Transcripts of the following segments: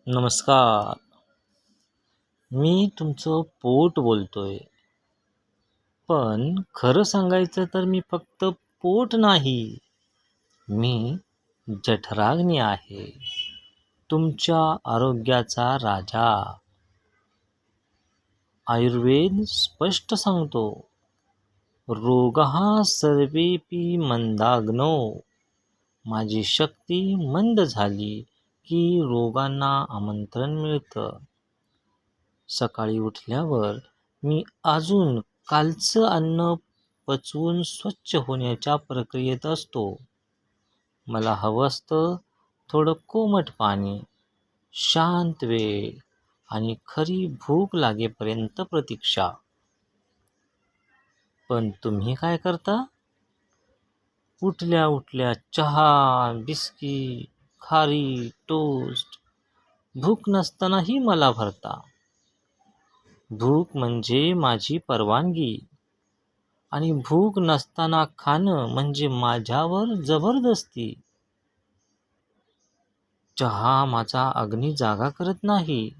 नमस्कार. मी तुमचं पोट बोलतोय. पण खरं सांगायचं तर मी फक्त पोट नाही. मी जठराग्नी आहे. तुमच्या आरोग्याचा राजा. आयुर्वेद स्पष्ट सांगतो, रोगः सर्वेपि मंदाग्नो. माझी शक्ती मंद झाली की रोगांना आमंत्रण मिळतं. सकाळी उठल्यावर मी अजून कालचं अन्न पचवून स्वच्छ होण्याच्या प्रक्रियेत असतो. मला हवं असतं थोडं कोमट पाणी, शांत वेळ आणि खरी भूक लागेपर्यंत प्रतीक्षा. पण तुम्ही काय करता? उठल्या उठल्या चहा, बिस्किट, खारी, टोस्ट. भूक नसतानाही मला भरता. भूक म्हणजे माझी परवानगी आणि भूक नसताना खाणं म्हणजे माझ्यावर जबरदस्ती. चहा माझा अग्नी जागा करत नाही,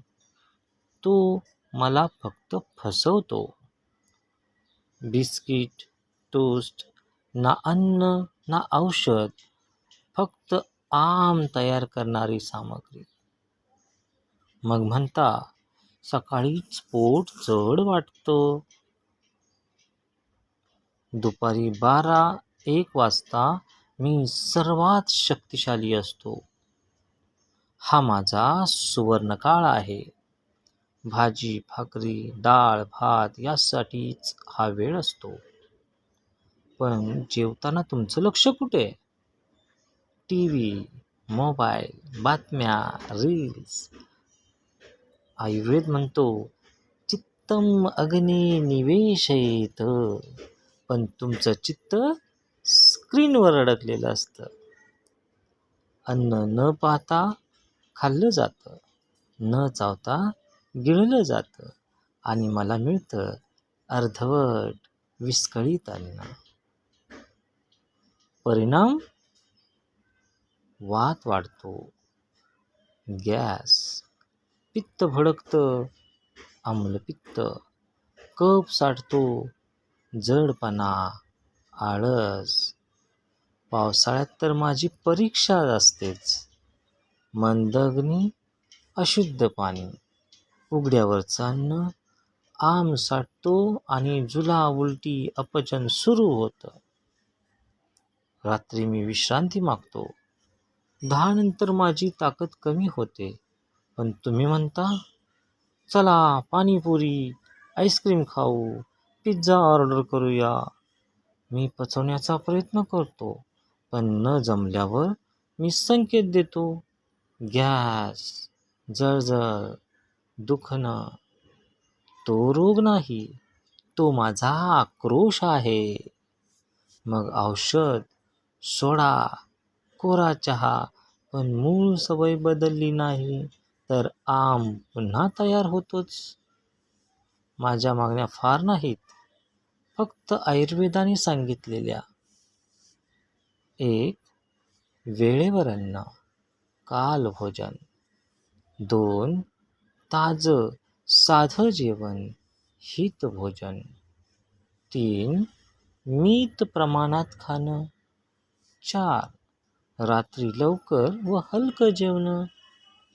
तो मला फक्त फसवतो. बिस्किट, टोस्ट ना अन्न ना औषध, फक्त आम तयार करणारी सामग्री. मग म्हणता सकाळीच पोट जड वाटतं. दुपारी 12-1 वाजता मी सर्वात शक्तिशाली असतो. हा माझा सुवर्णकाळ आहे. भाजी, भाकरी, डाळ, भात यासाठीच हा वेळ असतो. पण जेवताना तुमचं लक्ष कुठे? टीव्ही, मोबाईल, बातम्या, रील्स. आयुर्वेद म्हणतो, चित्तम अग्नी निवेशयेत. पण तुमचं चित्त स्क्रीनवर अडकलेलं असतं. अन्न न पाहता खाल्लं जातं, न चावता गिळलं जातं आणि मला मिळतं अर्धवट विस्कळीत अन्न. परिणाम? वात वाढतो, गॅस, पित्त भडकतं, आम्लपित्त, कफ साठतो, जडपणा, आळस. पावसाळ्यात तर माझी परीक्षा असतेच. मंद अग्नी, अशुद्ध पाणी, उघड्यावरचं अन्न, आम साठतो आणि जुलाब, उलटी, अपचन सुरू होतं. रात्री मी विश्रांती मागतो. 10 नंतर माझी ताकद कमी होते. पण तुम्ही म्हणता, चला पाणीपुरी, आईस्क्रीम खाऊ, पिझ्झा ऑर्डर करूया. मी पचवण्याचा प्रयत्न करतो, पण न जमल्यावर मी संकेत देतो. गॅस, जळजळ, दुखणं. तो रोग नाही, तो माझा आक्रोश आहे. मग औषध, सोडा, कोरा चहा. पण मूळ सवय बदलली नाही तर आम पुन्हा तयार होतोच. माझ्या मागण्या फार नाहीत, फक्त आयुर्वेदाने सांगितलेल्या. 1. वेळेवर अन्न, काल भोजन. 2. ताजं साधं जेवण, हित भोजन. 3. मित प्रमाणात खाणं. 4. रात्री लवकर व हलकं जेवणं.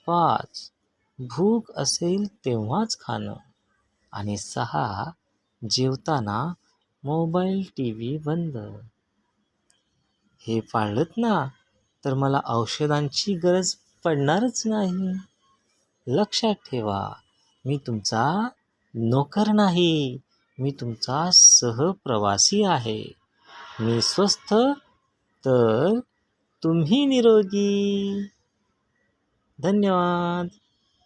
5. भूक असेल तेव्हाच खाणं. आणि 6. जेवताना मोबाईल टीव्ही बंद. हे पाळलंत ना तर मला औषधांची गरज पडणारच नाही. लक्षात ठेवा, मी तुमचा नोकर नाही, मी तुमचा सहप्रवासी आहे. मी स्वस्थ तर तुम्ही निरोगी. धन्यवाद.